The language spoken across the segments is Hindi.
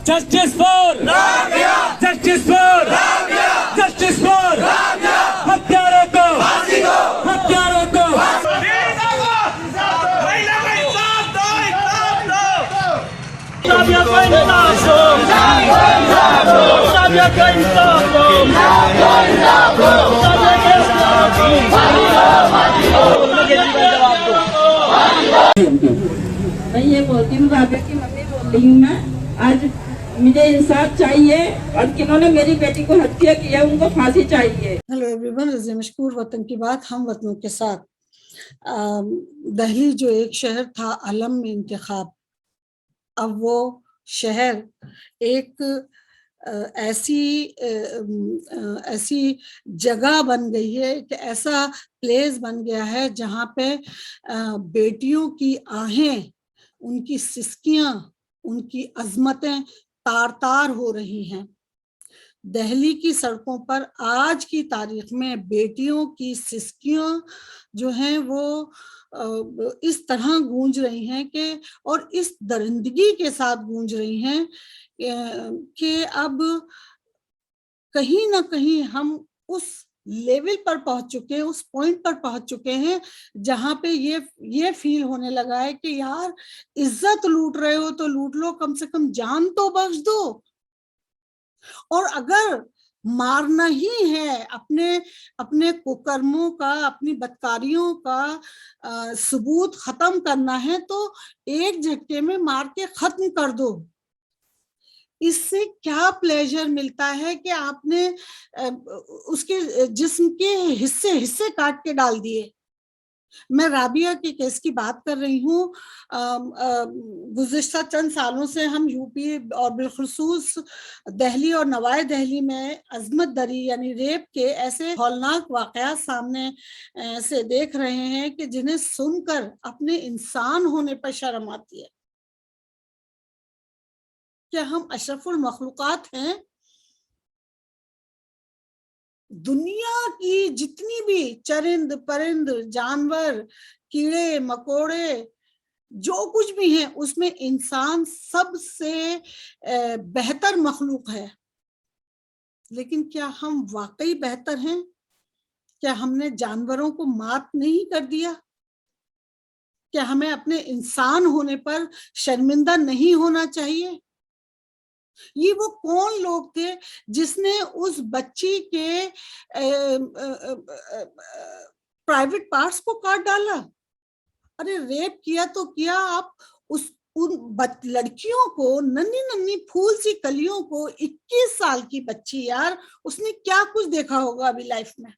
Justice for Rabia! Justice for Rabia! Justice for Rabia! हत्यारों को फांसी दो! हत्यारों को Rabia का इंसाफ दो! Rabia का इंसाफ दो! मैं ये बोलती हूँ, राबिया की मम्मी बोल रही हूँ मैं, आज मुझे इंसाफ चाहिए और जिन्होंने मेरी बेटी को हत्या किया उनको फांसी चाहिए। हेलो एवरीवन, रज़िया मशकूर वतन की बात हम वतनों के साथ। दिल्ली जो एक शहर था आलम में इंतखाब, अब वो शहर एक ऐसी जगह बन गई है कि ऐसा प्लेस बन गया है जहाँ पे बेटियों की आहें, उनकी सिसकियां, उनकी अजमतें तार तार हो रही हैं। दिल्ली की सड़कों पर आज की तारीख में बेटियों की सिसकियां जो हैं वो इस तरह गूंज रही हैं कि, और इस दरिंदगी के साथ गूंज रही हैं कि अब कहीं ना कहीं हम उस लेवल पर पहुंच चुके हैं, उस पॉइंट पर पहुंच चुके हैं जहां पे ये फील होने लगा है कि यार, इज्जत लूट रहे हो तो लूट लो, कम से कम जान तो बख्श दो। और अगर मारना ही है, अपने कुकर्मों का, अपनी बदकारियों का सबूत खत्म करना है, तो एक झटके में मार के खत्म कर दो। इससे क्या प्लेजर मिलता है कि आपने उसके जिस्म के हिस्से हिस्से काट के डाल दिए। मैं राबिया के केस की बात कर रही हूँ। गुज़िश्ता चंद सालों से हम यूपी और बिलखुसूस दिल्ली और नवाए दिल्ली में अजमत दरी यानी रेप के ऐसे हौलनाक वाक़यात सामने से देख रहे हैं कि जिन्हें सुनकर अपने इंसान होने पर शर्म आती है। क्या हम अशरफुल मखलूकात हैं? दुनिया की जितनी भी चरिंद परिंद, जानवर, कीड़े मकोड़े, जो कुछ भी है, उसमें इंसान सबसे बेहतर मखलूक है। लेकिन क्या हम वाकई बेहतर हैं? क्या हमने जानवरों को मात नहीं कर दिया? क्या हमें अपने इंसान होने पर शर्मिंदा नहीं होना चाहिए? ये वो कौन लोग थे जिसने उस बच्ची के प्राइवेट पार्ट्स को काट डाला? अरे रेप किया तो किया, आप उन लड़कियों को, नन्ही नन्ही फूल सी कलियों को, 21 साल की बच्ची, यार उसने क्या कुछ देखा होगा अभी लाइफ में।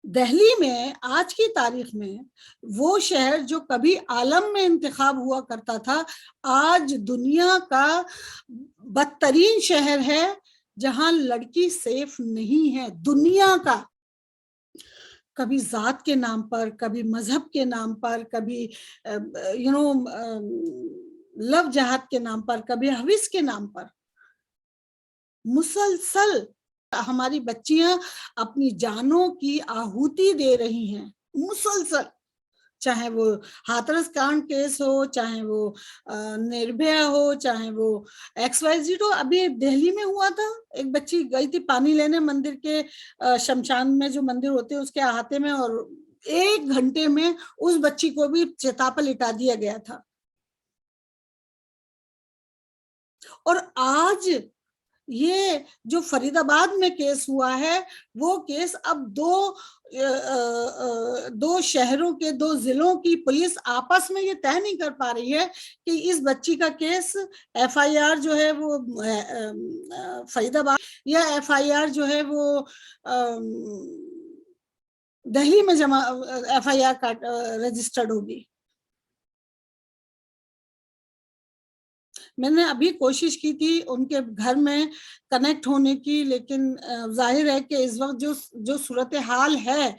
दिल्ली में आज की तारीख में वो शहर जो कभी आलम में इंतखाब हुआ करता था, आज दुनिया का बदतरीन शहर है जहां लड़की सेफ नहीं है। दुनिया का, कभी जात के नाम पर, कभी मजहब के नाम पर, कभी लव जहाद के नाम पर, कभी हविस के नाम पर, मुसलसल हमारी बच्चियां अपनी जानों की आहुति दे रही हैं, मुसलसल। चाहे वो हाथरस कांड केस हो, चाहे वो निर्भया हो, चाहे वो XYZ हो। अभी दिल्ली में हुआ था, एक बच्ची गई थी पानी लेने मंदिर के शमशान में, जो मंदिर होते हैं उसके अहाते में, और 1 घंटे में उस बच्ची को भी चिता पर लिटा दिया गया था। और आज ये जो फरीदाबाद में केस हुआ है, वो केस अब दो शहरों के, 2 जिलों की पुलिस आपस में ये तय नहीं कर पा रही है कि इस बच्ची का केस FIR जो है वो फरीदाबाद या FIR जो है वो दिल्ली में जमा FIR रजिस्टर्ड होगी। मैंने अभी कोशिश की थी उनके घर में कनेक्ट होने की, लेकिन जाहिर है कि इस वक्त जो सूरत हाल है,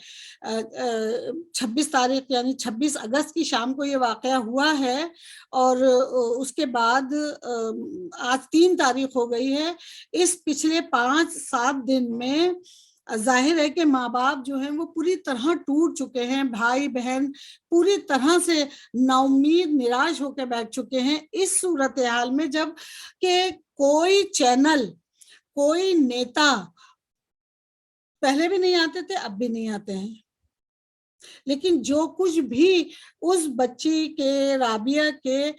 26 तारीख यानी 26 अगस्त की शाम को ये वाकया हुआ है, और उसके बाद आज 3 तारीख हो गई है। इस पिछले 5-7 दिन में जाहिर है कि माँ बाप जो हैं वो पूरी तरह टूट चुके हैं, भाई बहन पूरी तरह से नाउम्मीद निराश होकर बैठ चुके हैं इस सूरत हाल में, जब कि कोई चैनल, कोई नेता, पहले भी नहीं आते थे, अब भी नहीं आते हैं, लेकिन जो कुछ भी उस बच्ची के, राबिया के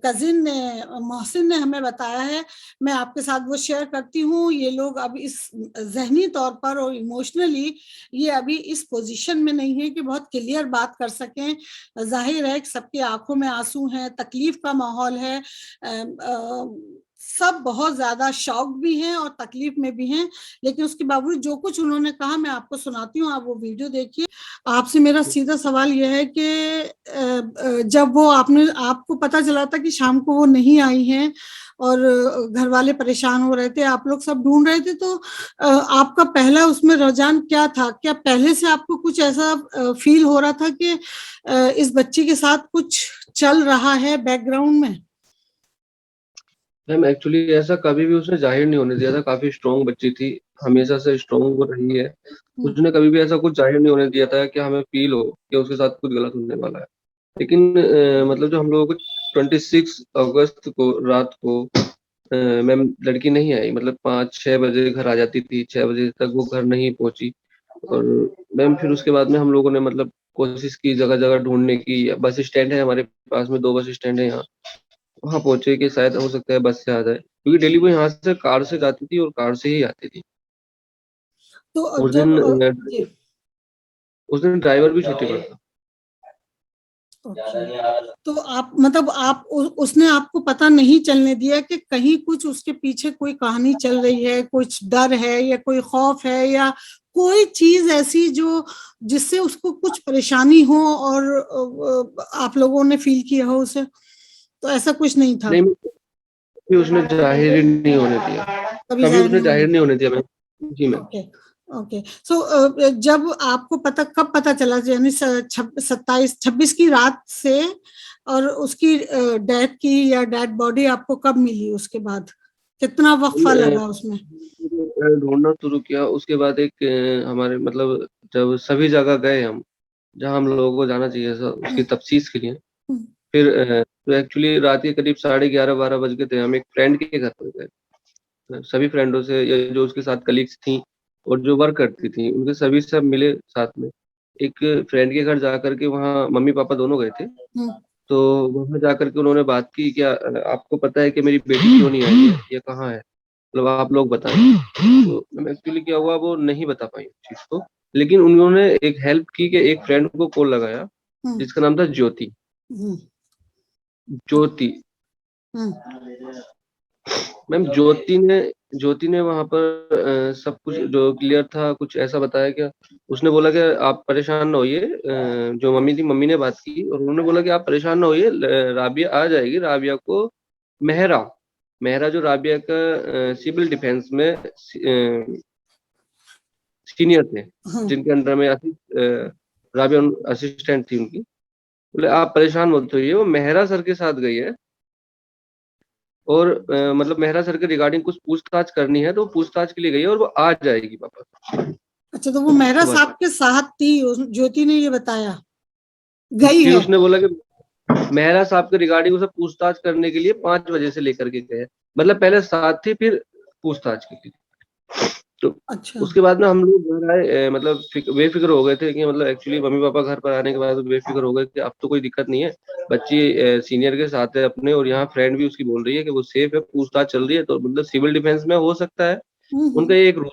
कजिन ने, मोहसिन ने हमें बताया है, मैं आपके साथ वो शेयर करती हूँ। ये लोग अब इस जहनी तौर पर और इमोशनली ये अभी इस पोजीशन में नहीं है कि बहुत क्लियर बात कर सकें। जाहिर है कि सबकी आंखों में आंसू हैं, तकलीफ का माहौल है, सब बहुत ज्यादा शॉक भी हैं और तकलीफ में भी हैं, लेकिन उसके बावजूद जो कुछ उन्होंने कहा मैं आपको सुनाती हूँ, आप वो वीडियो देखिए। आपसे मेरा सीधा सवाल यह है कि जब वो आपको पता चला था कि शाम को वो नहीं आई हैं और घर वाले परेशान हो रहे थे, आप लोग सब ढूंढ रहे थे, तो आपका पहला उसमें रुझान क्या था? क्या पहले से आपको कुछ ऐसा फील हो रहा था कि इस बच्ची के साथ कुछ चल रहा है बैकग्राउंड में? मैम एक्चुअली ऐसा कभी भी उसने जाहिर नहीं होने दिया था। काफी स्ट्रॉन्ग बच्ची थी, हमेशा से स्ट्रॉन्ग वो रही है। उसने कभी भी ऐसा कुछ जाहिर नहीं होने दिया था कि हमें फील हो कि उसके साथ कुछ गलत होने वाला है। लेकिन मतलब जो हम लोगों को 26 अगस्त को रात को मैम लड़की नहीं आई, मतलब 5-6 बजे घर आ जाती थी, 6 बजे तक वो घर नहीं पहुंची। और मैम फिर उसके बाद में हम लोगों ने मतलब कोशिश की जगह जगह ढूंढने की। बस स्टैंड है हमारे पास में, 2 बस स्टैंड है यहाँ, वहां पहुंचे कि शायद हो सकता है बस से आ जाए, क्योंकि डेली वो यहाँ से कार से जाती थी और कार से ही आती थी। तो उस जब दिन उस दिन ड्राइवर भी छुट्टी पर था। तो आप मतलब उसने आपको पता नहीं चलने दिया कि कहीं कुछ उसके पीछे कोई कहानी चल रही है, कुछ डर है या कोई खौफ है या कोई चीज ऐसी जो जिससे उसको कुछ परेशानी हो और आप लोगों ने फील किया हो उसे? तो ऐसा कुछ नहीं था? नहीं, कभी उसने जाहिर ही नहीं होने दिया, कभी उसने जाहिर नहीं होने दिया मैम। जी मैम। ओके सो जब आपको कब पता चला, यानी 26 की रात से, और उसकी डेथ की या डेड बॉडी आपको कब मिली? उसके बाद कितना वक्फा लगा उसमें? ढूंढना शुरू किया। उसके बाद एक हमारे मतलब जब सभी जगह गए हम, जहाँ हम लोगों को जाना चाहिए उसकी तफ्तीश के लिए, फिर तो एक्चुअली रात के करीब 11:30-12 बज गए थे। हम एक फ्रेंड के घर पर गए, सभी फ्रेंडों से, या जो उसके साथ कलीग्स थी और जो वर्क करती थी, उनके सभी सब मिले साथ में। एक फ्रेंड के घर जाकर के वहाँ मम्मी पापा दोनों गए थे, तो वहाँ जाकर के उन्होंने बात की, क्या आपको पता है कि मेरी बेटी क्यों नहीं आई है, ये कहाँ है, मतलब आप लोग बताएं। तो एक्चुअली क्या हुआ, वो नहीं बता पाई उस चीज को, लेकिन उन्होंने एक हेल्प की कि एक फ्रेंड को कॉल लगाया जिसका नाम था ज्योति। ज्योति मैम, ज्योति ने वहां पर सब कुछ जो क्लियर था कुछ ऐसा बताया। क्या उसने बोला कि आप परेशान ना होइए, जो मम्मी थी, मम्मी ने बात की और उन्होंने बोला कि आप परेशान ना होइए, राबिया आ जाएगी। राबिया को मेहरा जो राबिया का सिविल डिफेंस में सीनियर थे, जिनके अंडर में राबिया असिस्टेंट थी उनकी, बोले आप परेशान मत होइए, वो मेहरा सर के साथ गई है और मतलब मेहरा सर के रिगार्डिंग कुछ पूछताछ करनी है, तो पूछताछ के लिए गई है और वो आ जाएगी वापस। अच्छा, तो वो मेहरा साहब के साथ थी, ज्योति ने ये बताया, गई है। उसने बोला कि मेहरा साहब के रिगार्डिंग उसे पूछताछ करने के लिए 5 बजे से लेकर के गए, मतलब पहले साथ थी फिर पूछताछ के लिए। तो अच्छा। उसके बाद में हम लोग घर आए, मतलब बेफिक्र हो गए थे कि मतलब एक्चुअली मम्मी पापा घर पर आने के बाद बेफिक्र हो गए कि अब तो कोई दिक्कत नहीं है, बच्ची सीनियर के साथ है अपने, और यहाँ फ्रेंड भी उसकी बोल रही है कि वो सेफ है, पूछताछ चल रही है, तो मतलब सिविल डिफेंस में हो सकता है उनका ये एक रूल,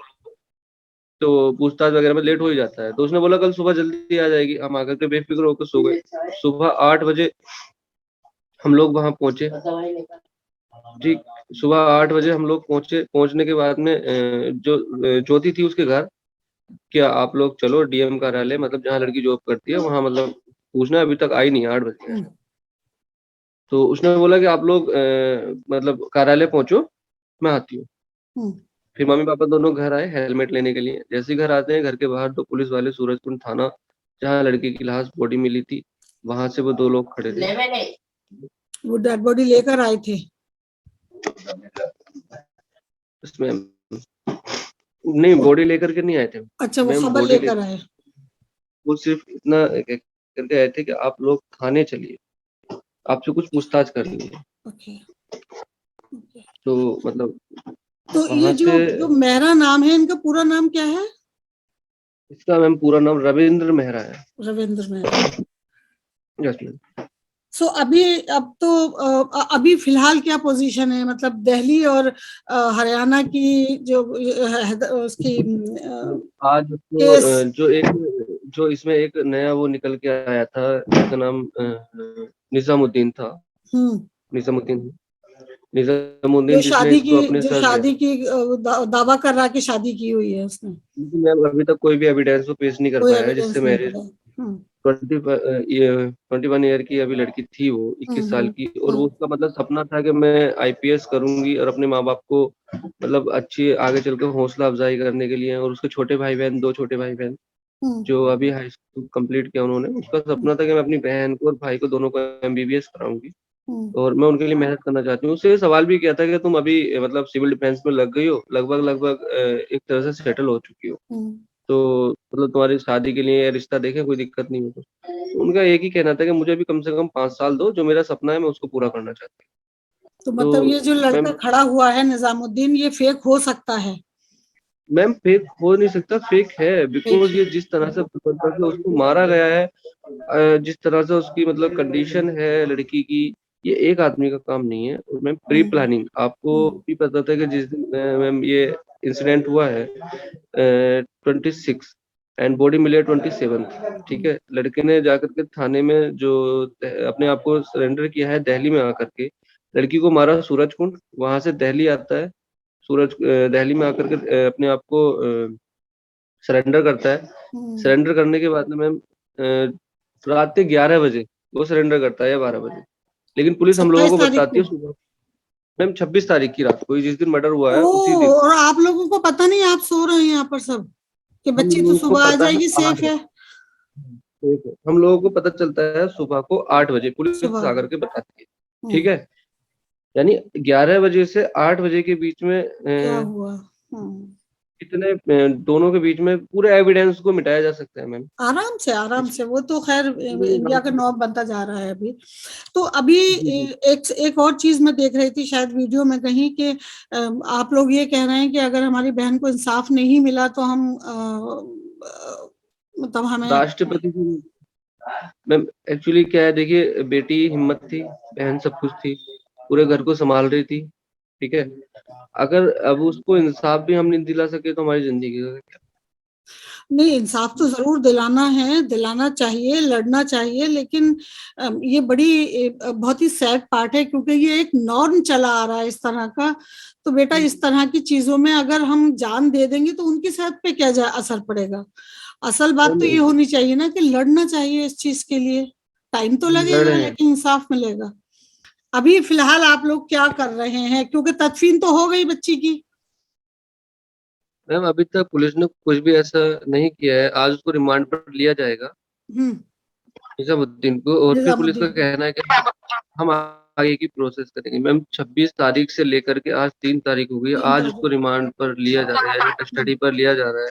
तो पूछताछ वगैरह में लेट हो ही जाता है। तो उसने बोला कल सुबह जल्दी आ जाएगी। हम आकर के बेफिक्र होकर सो गए। सुबह 8 बजे हम लोग वहां पहुंचे। ठीक, सुबह 8 बजे हम लोग पहुंचे। पहुंचने के बाद में जो ज्योति थी उसके घर, क्या आप लोग चलो डीएम कार्यालय, मतलब जहाँ लड़की जॉब करती है वहां, मतलब पूछना, अभी तक आई नहीं, 8 बजे। तो उसने बोला कि आप लोग मतलब कार्यालय पहुंचो, मैं आती हूँ। फिर मम्मी पापा दोनों घर आए हेलमेट लेने के लिए। जैसे ही घर आते हैं, घर के बाहर 2 पुलिस वाले सूरजकुंड थाना, जहाँ लड़की की लाश बॉडी मिली थी, वहां से वो 2 लोग खड़े थे। वो डेड बॉडी लेकर आए थे। इसमें नहीं, बॉडी लेकर के नहीं आए थे अच्छा, वो मैम, खबर बॉडी लेकर आए। वो सिर्फ इतना करके आए थे कि आप लोग थाने चलिए, आपसे कुछ पूछताछ कर लिए। Okay okay. तो मतलब तो ये वहां जो से जो मेहरा नाम है, इनका पूरा नाम क्या है? इसका मैम पूरा नाम रविंद्र मेहरा है। Ravindra Mehra. Yes ma'am. So अभी, अब तो अभी फिलहाल क्या पोजीशन है, मतलब दिल्ली और हरियाणा की जो उसकी आज तो केस। जो इसमें एक नया वो निकल के आया था, जिसका नाम निजामुद्दीन था। हम्म। निजामुद्दीन निजामुद्दीन जिसने इसको अपने जो सर लिया। शादी की दावा कर रहा कि शादी की हुई है उसने। लेकिन मैम अभी तक कोई भी एविडेंस वो पेश नहीं कर कोई पाया है, एविडेंस जिससे नहीं मैरिज मिला। हम्म 21 ईयर की अभी लड़की थी, वो 21 साल की, और वो उसका मतलब सपना था कि मैं आईपीएस करूंगी और अपने माँ बाप को मतलब अच्छी आगे चलकर हौसला अफजाई करने के लिए। और उसके छोटे भाई बहन, 2 छोटे भाई बहन हम्म जो अभी हाई स्कूल कंप्लीट किया उन्होंने, उसका सपना था कि मैं अपनी बहन को और भाई को दोनों को एमबीबीएस कराऊंगी हम्म और मैं उनके लिए मेहनत करना चाहती हूँ। उससे ये सवाल भी किया था कि तुम अभी मतलब सिविल डिफेंस में लग गई हो, लगभग लगभग एक तरह से सेटल हो चुकी हो, हम्म। तो मतलब तुम्हारी शादी के लिए रिश्ता देखे, कोई दिक्कत नहीं हो। तो उनका एक ही कहना था कि मुझे भी कम से कम 5 साल दो, जो मेरा सपना है मैं उसको पूरा करना चाहती तो हूँ। मतलब ये जो तो लड़का मैम खड़ा हुआ है निजामुद्दीन, ये फेक हो सकता है? मैम फेक हो नहीं सकता, फेक है, फेक बिकॉज है। ये जिस तरह से उसको मारा गया है, जिस तरह से उसकी मतलब कंडीशन है लड़की की, ये एक आदमी का काम नहीं है। और मैम प्री हम्म प्लानिंग, आपको हम्म भी पता था कि जिस दिन मैम ये इंसिडेंट हुआ है 26 एंड बॉडी मिली है 27। ठीक है, लड़के ने जाकर के थाने में जो अपने आप को सरेंडर किया है दिल्ली में आकर के, लड़की को मारा सूरज कुंड, वहां से दिल्ली आता है, दिल्ली में आकर के अपने आप को सरेंडर करता है। हम्म। सरेंडर करने के बाद में मैम रात के 11 बजे वो सरेंडर करता है, या 12 बजे, लेकिन पुलिस हम लोगों 27 को तारीख बताती को? है सुबह। मैम 26 तारीख की रात को, जिस दिन मर्डर हुआ ओ, है उसी दिन। और आप लोगों को पता नहीं, आप सो रहे हैं यहाँ पर सब, कि हम बच्ची तो लोगों को सुबह आ पता है जाएगी, सेफ 8 बजे, है? ठीक है, हम लोगों को पता चलता है सुबह को 8 बजे, पुलिस सुबह। आकर के बताती है। ठीक हम्म। है, यानी 11 बजे से 8 बजे के बीच में क्या हुआ? हम्म। कितने दोनों के बीच में पूरे एविडेंस को मिटाया जा सकता है मैम। आराम से, आराम से, वो तो खैर इंडिया का जी नॉब बनता जा रहा है अभी। तो अभी जी। एक और चीज मैं देख रही थी, शायद वीडियो में कहीं, कि आप लोग ये कह रहे हैं कि अगर हमारी बहन को इंसाफ नहीं मिला तो हम मतलब हमें। राष्ट्रपति की मैम एक्चुअली क्या है, देखिए, बेटी हिम्मत थी, बहन सब कुछ थी, पूरे घर को संभाल रही थी। ठीक है, अगर अब उसको इंसाफ भी हम नहीं दिला सके तो हमारी जिंदगी का क्या? नहीं, इंसाफ तो जरूर दिलाना है, दिलाना चाहिए, लड़ना चाहिए, लेकिन ये बड़ी बहुत ही सैड पार्ट है, क्योंकि ये एक नॉर्म चला आ रहा है इस तरह का। तो बेटा, इस तरह की चीजों में अगर हम जान दे देंगे तो उनकी सेहत पे क्या असर पड़ेगा? असल बात तो ये होनी चाहिए ना कि लड़ना चाहिए इस चीज के लिए। टाइम तो लगेगा, लड़े हैं लेकिन इंसाफ मिलेगा। अभी फिलहाल आप लोग क्या कर रहे हैं, क्योंकि तदफीन तो हो गई बच्ची की? मैम, अभी तक पुलिस ने कुछ भी ऐसा नहीं किया है। आज उसको रिमांड पर लिया जाएगा, हम्म। निजामुद्दीन को, और फिर पुलिस का निजामुद्दीन को। कहना है कि हम आगे की प्रोसेस करेंगे। मैम 26 तारीख से लेकर के आज 3 तारीख हो गई, 3 तारीख। आज उसको रिमांड पर लिया जा रहा है, कस्टडी पर लिया जा रहा है।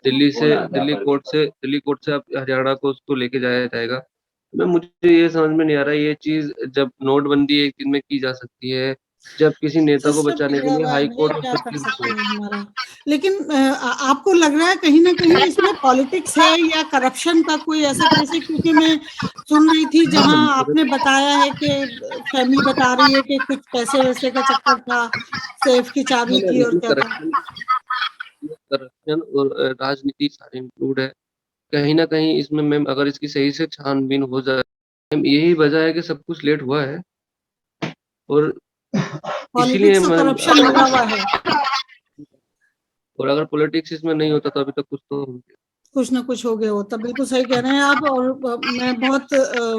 दिल्ली कोर्ट से अब हरियाणा को उसको लेके जाया जाएगा। मैं मुझे ये समझ में नहीं आ रहा है, ये चीज जब नोटबंदी एक दिन में की जा सकती है, जब किसी नेता को सिस्टम बचाने के बिगड़ा लिए हुआ है हाई भैया, कोर्ट और क्या कर सुप्रीम सकते कोर्ट। हैं हमारा। लेकिन आपको लग रहा है कहीं ना कहीं इसमें पॉलिटिक्स है या करप्शन का कोई ऐसा केस है? क्योंकि मैं सुन रही थी, जहां आपने बताया है कि फैमिली बता रही है कि कुछ पैसे वैसे का चक्कर था, सेफ की चाबी थी और क्या था। करप्शन करप्शन और राजनीति सारे इंक्लूड है कहीं ना कहीं इसमें। मैम अगर इसकी सही से छानबीन हो जाए, मैम यही वजह है कि सब कुछ लेट हुआ है। और इसीलिए पॉलिटिक्स और मैम करप्शन लगा हुआ है। और अगर पॉलिटिक्स इसमें नहीं होता तो अभी तक कुछ तो कुछ ना कुछ हो गया होता, बिल्कुल सही कह रहे हैं आप। और मैं बहुत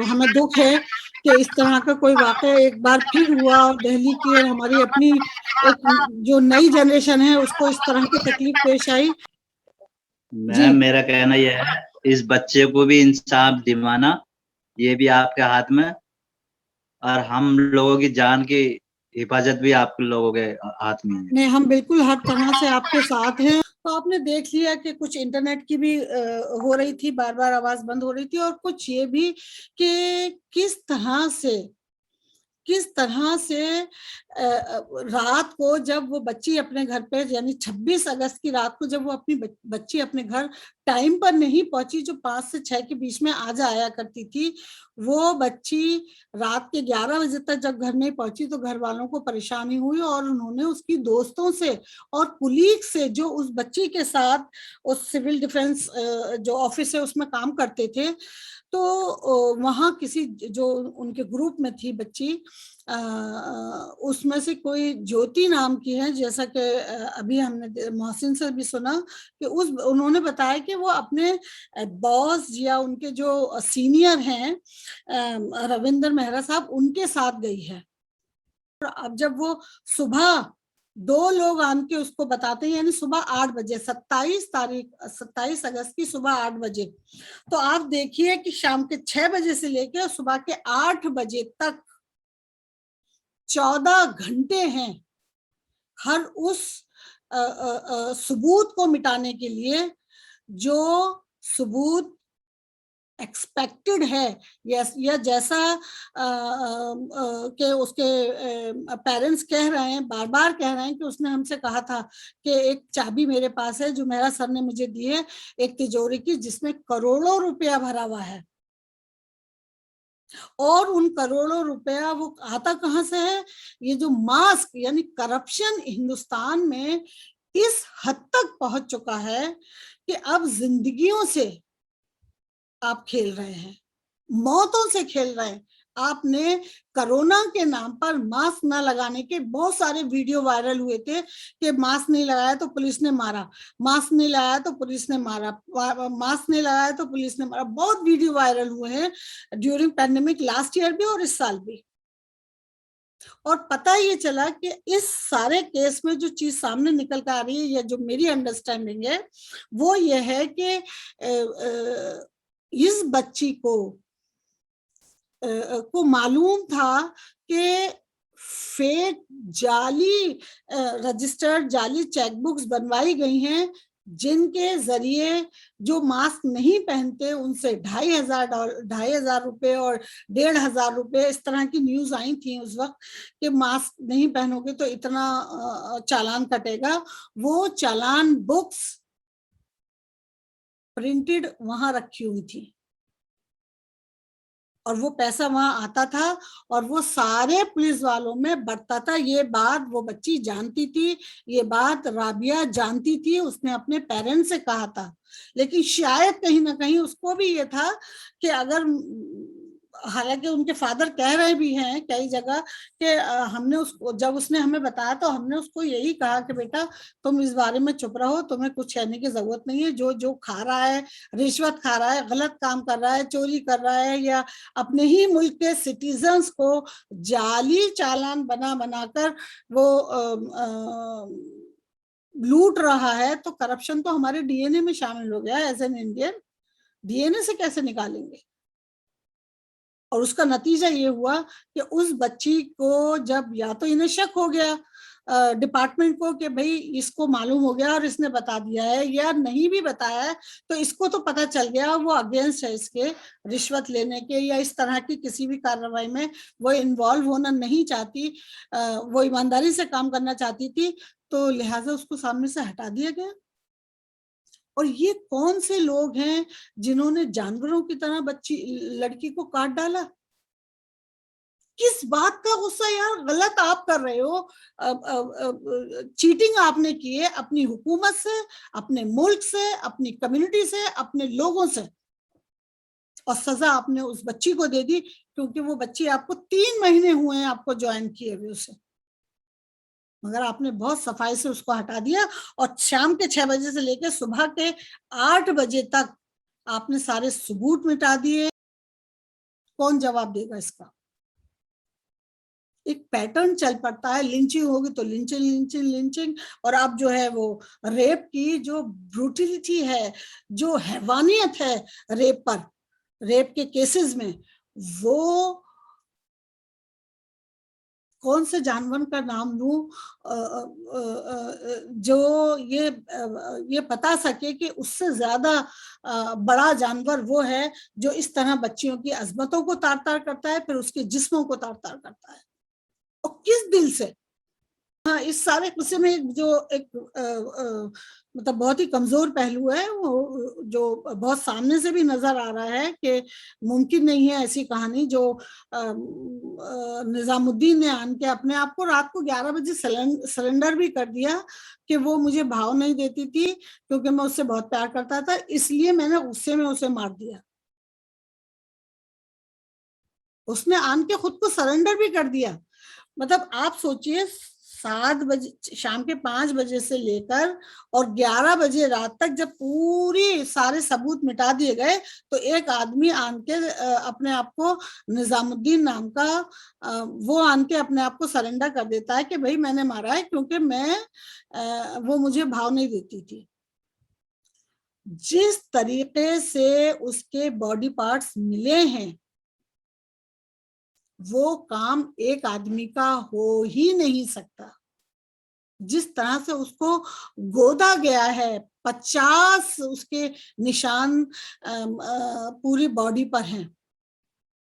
हमें दुख है कि इस तरह का कोई वाकया एक बार फिर हुआ, और दिल्ली की और हमारी अपनी एक जो नई जनरेशन है उसको इस तरह की तकलीफ पेश आई। जी। मैम, मेरा कहना यह है, इस बच्चे को भी इंसाफ दिलवाना ये भी आपके हाथ में, और हम लोगों की जान की हिफाजत भी आप लोगों के हाथ में है। नहीं, हम बिल्कुल हर तरह से आपके साथ हैं। तो आपने देख लिया कि कुछ इंटरनेट की भी हो रही थी, बार बार आवाज बंद हो रही थी, और कुछ ये भी कि किस तरह से रात को जब वो बच्ची अपने घर पे, यानी 26 अगस्त की रात को जब वो अपनी बच्ची अपने घर टाइम पर नहीं पहुंची, जो 5 से 6 के बीच में आ जाया करती थी, वो बच्ची रात के 11 बजे तक जब घर नहीं पहुंची तो घर वालों को परेशानी हुई, और उन्होंने उसकी दोस्तों से और कुलीग से जो उस बच्ची के साथ उस सिविल डिफेंस जो ऑफिस है उसमें काम करते थे, तो वहां किसी जो उनके ग्रुप में थी बच्ची, उसमें से कोई ज्योति नाम की है, जैसा कि अभी हमने मोहसिन से भी सुना कि उन्होंने बताया कि वो अपने बॉस या उनके जो सीनियर हैं रविंदर मेहरा साहब, उनके साथ गई है। अब जब वो सुबह 2 लोग आन के उसको बताते हैं, यानी सुबह 8 बजे 27 अगस्त की सुबह 8 बजे, तो आप देखिए कि शाम के 6 बजे से लेकर सुबह के 8 बजे तक 14 घंटे हैं हर उस सबूत को मिटाने के लिए, जो सबूत एक्सपेक्टेड है, या जैसा कि उसके पेरेंट्स कह रहे हैं, बार बार कह रहे हैं कि उसने हमसे कहा था कि एक चाबी मेरे पास है जो मेरा सर ने मुझे दी है, एक तिजोरी की जिसमें करोड़ों रुपया भरा हुआ है, और उन करोड़ों रुपया वो आता कहां से है? ये जो मास्क यानी करप्शन हिंदुस्तान में इस हद तक पहुंच चुका है कि अब जिंदगियों से आप खेल रहे हैं, मौतों से खेल रहे हैं। आपने कोरोना के नाम पर मास्क न लगाने के बहुत सारे वीडियो वायरल हुए थे कि मास्क नहीं लगाया तो पुलिस ने मारा, मास्क नहीं लगाया तो पुलिस ने मारा, मास्क नहीं लगाया तो पुलिस ने मारा। बहुत वीडियो वायरल हुए हैं ड्यूरिंग पैंडेमिक, लास्ट ईयर भी और इस साल भी। और पता ये चला कि इस सारे केस में जो चीज सामने निकल कर आ रही है, या जो मेरी अंडरस्टैंडिंग है, वो ये है कि इस बच्ची को मालूम था कि फेक जाली रजिस्टर्ड जाली चेकबुक्स बनवाई गई हैं, जिनके जरिए जो मास्क नहीं पहनते उनसे $2,500 रुपए और $1,500 इस तरह की न्यूज आई थी उस वक्त कि मास्क नहीं पहनोगे तो इतना चालान कटेगा। वो चालान बुक्स प्रिंटेड वहां रखी हुई थी, और वो पैसा वहां आता था और वो सारे पुलिस वालों में बढ़ता था। ये बात वो बच्ची जानती थी, ये बात राबिया जानती थी, उसने अपने पेरेंट्स से कहा था। लेकिन शायद कहीं ना कहीं उसको भी ये था कि अगर, हालांकि उनके फादर कह रहे भी हैं कई जगह कि हमने उसको, जब उसने हमें बताया तो हमने उसको यही कहा कि बेटा तुम इस बारे में चुप रहो, तुम्हें कुछ कहने की जरूरत नहीं है। जो जो खा रहा है, रिश्वत खा रहा है, गलत काम कर रहा है, चोरी कर रहा है, या अपने ही मुल्क के सिटीजन्स को जाली चालान बना बनाकर वो लूट रहा है, तो करप्शन तो हमारे डीएनए में शामिल हो गया है एज एन इंडियन। डीएनए से कैसे निकालेंगे? और उसका नतीजा ये हुआ कि उस बच्ची को जब, या तो इन्हें शक हो गया डिपार्टमेंट को कि भाई इसको मालूम हो गया और इसने बता दिया है, या नहीं भी बताया है तो इसको तो पता चल गया वो अगेंस्ट है इसके, रिश्वत लेने के या इस तरह की किसी भी कार्रवाई में वो इन्वॉल्व होना नहीं चाहती, वो ईमानदारी से काम करना चाहती थी, तो लिहाजा उसको सामने से हटा दिया गया। और ये कौन से लोग हैं जिन्होंने जानवरों की तरह लड़की को काट डाला? किस बात का गुस्सा यार? गलत आप कर रहे हो, चीटिंग आपने की है अपनी हुकूमत से, अपने मुल्क से, अपनी कम्युनिटी से, अपने लोगों से, और सजा आपने उस बच्ची को दे दी क्योंकि वो बच्ची आपको 3 महीने हुए हैं आपको ज्वाइन किए हुए उसे, मगर आपने बहुत सफाई से उसको हटा दिया। और शाम के 6 बजे से लेकर सुबह के 8 बजे तक आपने सारे सबूत मिटा दिए। कौन जवाब देगा इसका? एक पैटर्न चल पड़ता है, लिंचिंग होगी तो लिंचिंग लिंचिंग लिंचिंग, और अब जो है वो रेप की जो ब्रूटिलिटी है, जो हैवानियत है रेप के केसेस में, वो कौन से जानवर का नाम लूं जो ये बता सके कि उससे ज्यादा बड़ा जानवर वो है जो इस तरह बच्चियों की अजमतों को तार तार करता है, फिर उसके जिस्मों को तार तार करता है, और किस दिल से। हाँ, इस सारे किस्से में जो एक मतलब बहुत ही कमजोर पहलू है, वो जो बहुत सामने से भी नजर आ रहा है कि मुमकिन नहीं है ऐसी कहानी जो निजामुद्दीन ने आन के अपने आप को रात को 11 बजे सरेंडर भी कर दिया कि वो मुझे भाव नहीं देती थी क्योंकि मैं उससे बहुत प्यार करता था, इसलिए मैंने गुस्से में उसे मार दिया। उसने आन के खुद को सरेंडर भी कर दिया। मतलब आप सोचिए, 7 बजे शाम के 5 बजे से लेकर और 11 बजे रात तक जब पूरी सारे सबूत मिटा दिए गए, तो एक आदमी आन के अपने आप को, निजामुद्दीन नाम का वो आन के अपने आप को सरेंडर कर देता है कि भाई मैंने मारा है क्योंकि वो मुझे भाव नहीं देती थी। जिस तरीके से उसके बॉडी पार्ट्स मिले हैं, वो काम एक आदमी का हो ही नहीं सकता। जिस तरह से उसको गोदा गया है, 50 उसके निशान पूरी बॉडी पर हैं।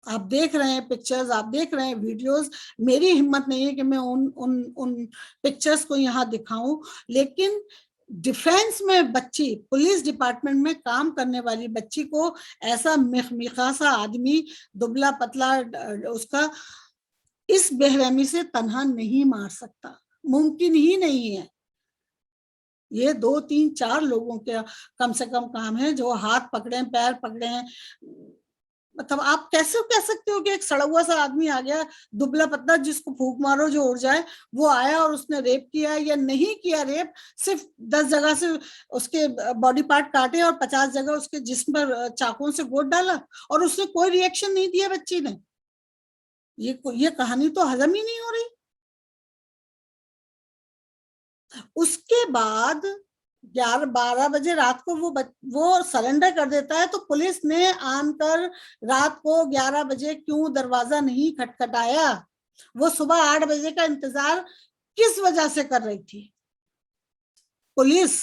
आप देख रहे हैं पिक्चर्स, आप देख रहे हैं वीडियोस। मेरी हिम्मत नहीं है कि मैं उन पिक्चर्स को यहाँ दिखाऊं, लेकिन डिफेंस में बच्ची, पुलिस डिपार्टमेंट में काम करने वाली बच्ची को ऐसा मिखमिखा सा आदमी, दुबला पतला उसका, इस बेरहमी से तन्हा नहीं मार सकता, मुमकिन ही नहीं है। ये 2, 3, 4 लोगों के कम से कम काम है जो हाथ पकड़े, पैर पकड़े। मतलब आप कैसे कह सकते हो कि एक सड़ा हुआ सा आदमी आ गया, दुबला पतला, जिसको फूंक मारो जो उड़ जाए, वो आया और उसने रेप किया या नहीं किया रेप, सिर्फ 10 जगह से उसके बॉडी पार्ट काटे और 50 जगह उसके जिस्म पर चाकुओं से गोद डाला और उसने कोई रिएक्शन नहीं दिया बच्ची ने। ये कहानी तो हजम ही नहीं हो रही। उसके बाद 11-12 बजे रात को वो सरेंडर कर देता है, तो पुलिस ने आनकर रात को 11 बजे क्यों दरवाजा नहीं खटखटाया? वो सुबह 8 बजे का इंतजार किस वजह से कर रही थी? पुलिस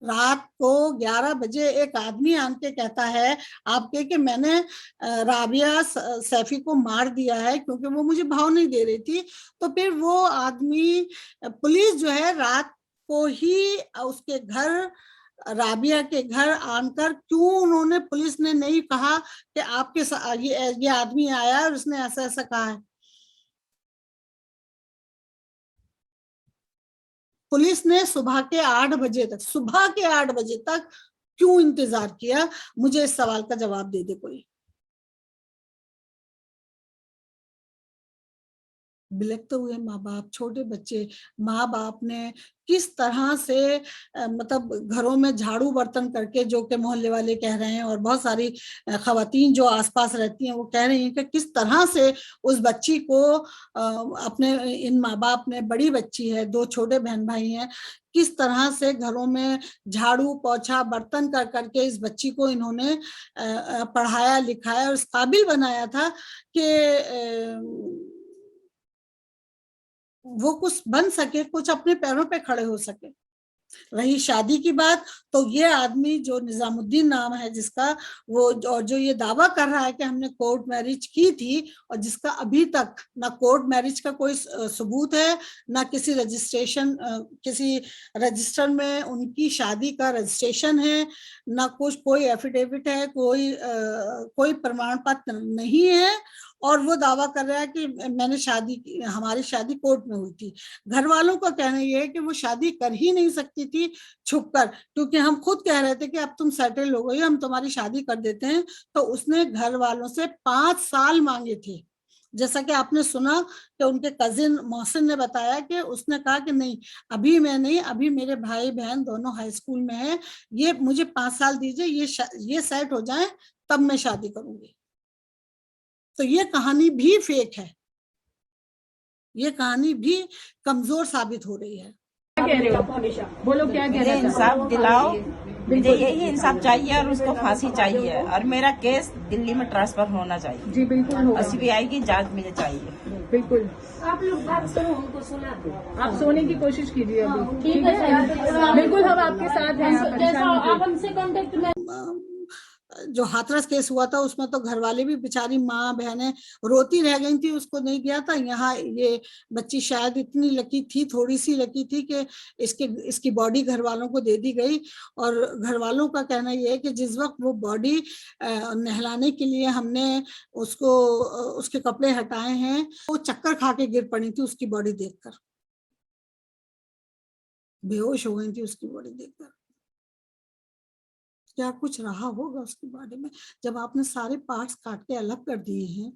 रात को 11 बजे एक आदमी आन के कहता है आपके कि मैंने राबिया सैफी को मार दिया है क्योंकि वो मुझे भाव नहीं दे रही थी, तो फिर वो आदमी, पुलिस जो है, रात को ही उसके घर, राबिया के घर आनकर क्यों उन्होंने, पुलिस ने नहीं कहा कि आपके ये आदमी आया और उसने ऐसा ऐसा कहा है? पुलिस ने सुबह के 8 बजे तक क्यों इंतजार किया? मुझे इस सवाल का जवाब दे दे कोई। बिलखते हुए माँ बाप, छोटे बच्चे, माँ बाप ने किस तरह से मतलब घरों में झाड़ू बर्तन करके, जो कि मोहल्ले वाले कह रहे हैं और बहुत सारी खवातीन जो आसपास रहती हैं वो कह रही हैं कि किस तरह से उस बच्ची को अपने, इन माँ बाप ने, बड़ी बच्ची है, 2 छोटे बहन भाई हैं, किस तरह से घरों में झाड़ू पोछा बर्तन कर करके इस बच्ची को इन्होंने पढ़ाया लिखाया और इस काबिल बनाया था कि वो कुछ बन सके, कुछ अपने पैरों पे खड़े हो सके। रही शादी की बात, तो ये आदमी जो निजामुद्दीन नाम है जिसका, वो और जो ये दावा कर रहा है कि हमने कोर्ट मैरिज की थी, और जिसका अभी तक ना कोर्ट मैरिज का कोई सबूत है, ना किसी रजिस्टर में उनकी शादी का रजिस्ट्रेशन है, ना कोई एफिडेविट है, कोई प्रमाण पत्र नहीं है, और वो दावा कर रहा है कि हमारी शादी कोर्ट में हुई थी। घर वालों का कहना ये है कि वो शादी कर ही नहीं सकती थी छुपकर, क्योंकि हम खुद कह रहे थे कि अब तुम सेटल हो गई, हम तुम्हारी शादी कर देते हैं। तो उसने घर वालों से 5 साल मांगे थे। जैसा कि आपने सुना कि उनके कजिन मोहसिन ने बताया कि उसने कहा कि नहीं, अभी मैं नहीं, अभी मेरे भाई बहन दोनों हाई स्कूल में हैं, ये मुझे 5 साल दीजिए, ये सेट हो जाए तब मैं शादी करूंगी। तो ये कहानी भी फेक है, ये कहानी भी कमजोर साबित हो रही है। क्या कह रहे हो? बोलो क्या कह रहे हो? इंसाफ दिलाओ, मुझे यही इंसाफ चाहिए और उसको फांसी चाहिए और मेरा केस दिल्ली में ट्रांसफर होना चाहिए जी बिल्कुल होगा। और सीबीआई की जांच मुझे चाहिए। बिल्कुल आप लोग बात करो, उनको सुना दो। आप सोने की कोशिश कीजिए अभी। ठीक है, बिल्कुल हम आपके साथ हैं, आप जैसा परेशान मत आप होइए। हमसे कांटेक्ट में। जो हाथरस केस हुआ था उसमें तो घर वाले भी बेचारी माँ बहनें रोती रह गई थी, उसको नहीं दिया था। यहाँ ये बच्ची शायद इतनी लकी थी, थोड़ी सी लकी थी कि इसकी बॉडी घर वालों को दे दी गई। और घर वालों का कहना यह है कि जिस वक्त वो बॉडी नहलाने के लिए हमने उसको उसके कपड़े हटाए हैं, वो चक्कर खा के गिर पड़ी थी उसकी बॉडी देखकर, बेहोश हो गई थी उसकी बॉडी देखकर। क्या कुछ रहा होगा उसके बारे में जब आपने सारे पार्ट्स काट के अलग कर दिए हैं।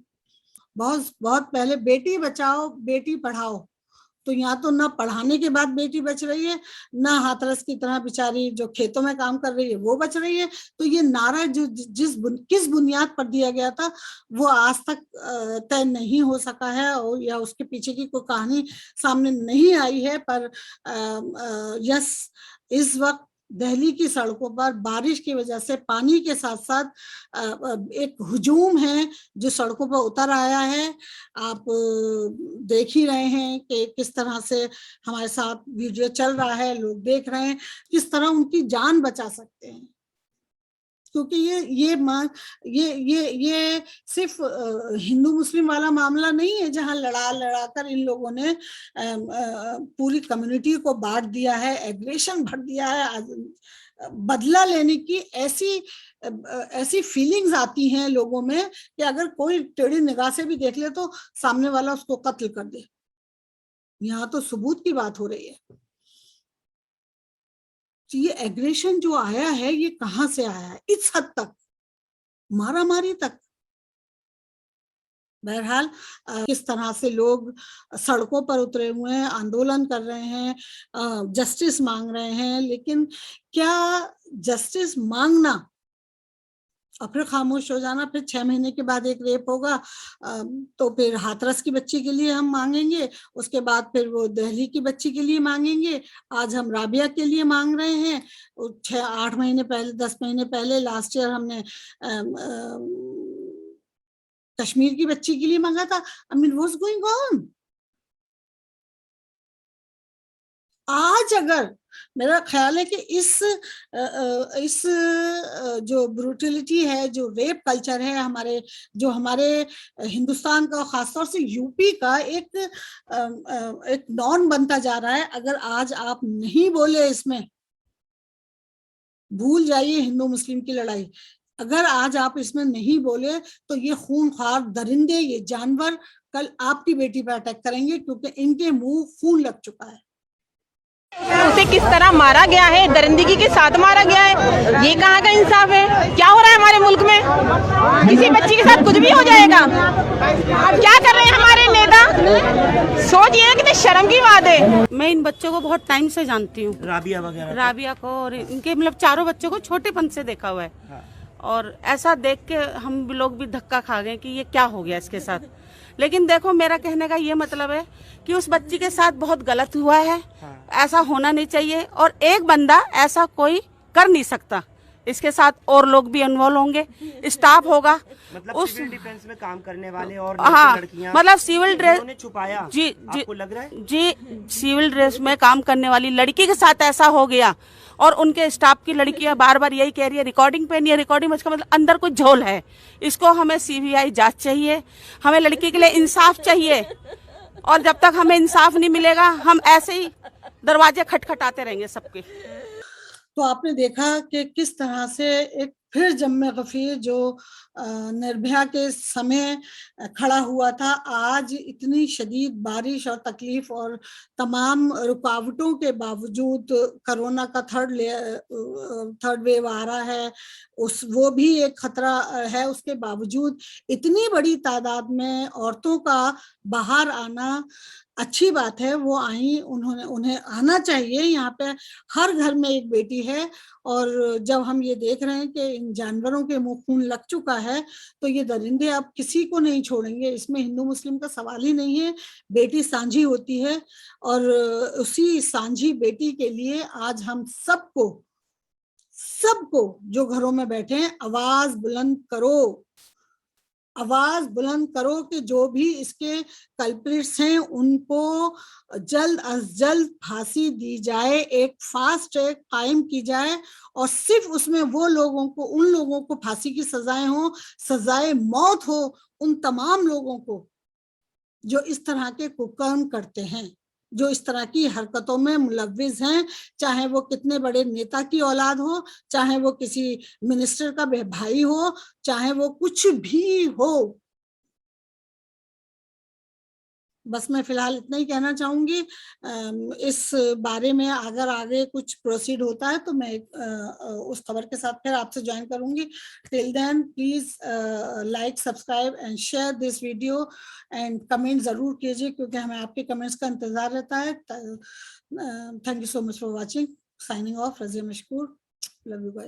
बहुत बहुत पहले बेटी बचाओ बेटी पढ़ाओ, तो यहाँ तो ना पढ़ाने के बाद बेटी बच रही है, ना हाथरस की तरह बेचारी जो खेतों में काम कर रही है वो बच रही है। तो ये नारा जो किस बुनियाद पर दिया गया था वो आज तक तय नहीं हो सका है, और या उसके पीछे की कोई कहानी सामने नहीं आई है। पर यस, इस वक्त दिल्ली की सड़कों पर बारिश की वजह से पानी के साथ साथ एक हुजूम है जो सड़कों पर उतर आया है। आप देख ही रहे हैं कि किस तरह से हमारे साथ वीडियो चल रहा है, लोग देख रहे हैं किस तरह उनकी जान बचा सकते हैं। क्योंकि ये सिर्फ हिंदू मुस्लिम वाला मामला नहीं है जहां लड़ा कर इन लोगों ने पूरी कम्युनिटी को बांट दिया है, एग्रेशन भर दिया है। बदला लेने की ऐसी फीलिंग्स आती हैं लोगों में कि अगर कोई टेढ़ी निगाह से भी देख ले तो सामने वाला उसको कत्ल कर दे। यहाँ तो सबूत की बात हो रही है। ये एग्रेशन जो आया है ये कहां से आया है, इस हद तक मारामारी तक। बहरहाल किस तरह से लोग सड़कों पर उतरे हुए हैं, आंदोलन कर रहे हैं, जस्टिस मांग रहे हैं, लेकिन क्या जस्टिस मांगना और फिर खामोश हो जाना, फिर 6 महीने के बाद एक रेप होगा तो फिर हाथरस की बच्ची के लिए हम मांगेंगे, उसके बाद फिर वो दिल्ली की बच्ची के लिए मांगेंगे, आज हम राबिया के लिए मांग रहे हैं। 6-8 महीने पहले, 10 महीने पहले लास्ट ईयर हमने कश्मीर की बच्ची के लिए मांगा था। I mean what's going on? आज अगर मेरा ख्याल है कि इस जो ब्रूटलिटी है, जो रेप कल्चर है हमारे हिंदुस्तान का, खासतौर से यूपी का एक नॉर्म बनता जा रहा है। अगर आज आप नहीं बोले इसमें, भूल जाइए हिंदू मुस्लिम की लड़ाई, अगर आज आप इसमें नहीं बोले तो ये खूंखार दरिंदे, ये जानवर कल आपकी बेटी पर अटैक करेंगे, क्योंकि इनके मुंह खून लग चुका है। उसे किस तरह मारा गया है, दरिंदगी के साथ मारा गया है, ये कहाँ का इंसाफ है? क्या हो रहा है हमारे मुल्क में? किसी बच्ची के साथ कुछ भी हो जाएगा। क्या कर रहे हैं हमारे नेता? सोचिए कितने शर्म की बात है। मैं इन बच्चों को बहुत टाइम से जानती हूँ, राबिया को, और इनके मतलब चारों बच्चों को छोटेपन से देखा हुआ है। और ऐसा देख के हम लोग भी धक्का खा गए कि ये क्या हो गया इसके साथ। लेकिन देखो, मेरा कहने का ये मतलब है कि उस बच्ची के साथ बहुत गलत हुआ है, ऐसा होना नहीं चाहिए, और एक बंदा ऐसा कोई कर नहीं सकता। इसके साथ और लोग भी इन्वॉल्व होंगे, स्टाफ होगा, मतलब उस सिविल डिफेंस में काम करने वाले और हाँ, लड़कियां, मतलब सिविल ड्रेस छुपाया। जी आपको लग रहा है? जी, सिविल ड्रेस में काम करने वाली लड़की के साथ ऐसा हो गया, और उनके स्टाफ की लड़कियां बार बार यही कह रही है रिकॉर्डिंग पे नहीं है, रिकॉर्डिंग में, इसका मतलब अंदर कुछ झोल है। इसको हमें सीबीआई जांच चाहिए, हमें लड़की के लिए इंसाफ चाहिए, और जब तक हमें इंसाफ नहीं मिलेगा हम ऐसे ही दरवाजे खटखटाते रहेंगे सबके। तो आपने देखा कि किस तरह से एक फिर जम्मे गफीर जो निर्भया के समय खड़ा हुआ था, आज इतनी शदीद बारिश और तकलीफ और तमाम रुकावटों के बावजूद, कोरोना का थर्ड वेव आ रहा है, वो भी एक खतरा है, उसके बावजूद इतनी बड़ी तादाद में औरतों का बाहर आना अच्छी बात है। वो आई, उन्हें आना चाहिए। यहाँ पे हर घर में एक बेटी है, और जब हम ये देख रहे हैं कि इन जानवरों के मुंह खून लग चुका है, तो ये दरिंदे अब किसी को नहीं छोड़ेंगे। इसमें हिंदू मुस्लिम का सवाल ही नहीं है। बेटी सांझी होती है, और उसी सांझी बेटी के लिए आज हम सबको सबको जो घरों में बैठे हैं आवाज बुलंद करो, आवाज बुलंद करो कि जो भी इसके कल्प्रिट्स हैं उनको जल्द अज जल्द फांसी दी जाए, एक फास्ट ट्रैक कायम की जाए और सिर्फ उसमें वो लोगों को, उन लोगों को फांसी की सजाएं हो, सजाए मौत हो उन तमाम लोगों को जो इस तरह के कुकर्म करते हैं, जो इस तरह की हरकतों में मुलव्विस हैं, चाहे वो कितने बड़े नेता की औलाद हो, चाहे वो किसी मिनिस्टर का भाई हो, चाहे वो कुछ भी हो। बस मैं फिलहाल इतना ही कहना चाहूंगी। इस बारे में अगर आगे कुछ प्रोसीड होता है तो मैं उस खबर के साथ फिर आपसे ज्वाइन करूंगी। Till then please like, subscribe and share this video and comment जरूर कीजिए क्योंकि हमें आपके कमेंट्स का इंतजार रहता है। Thank you so much for watching. Signing off, Razia Mashkoor. Love you guys.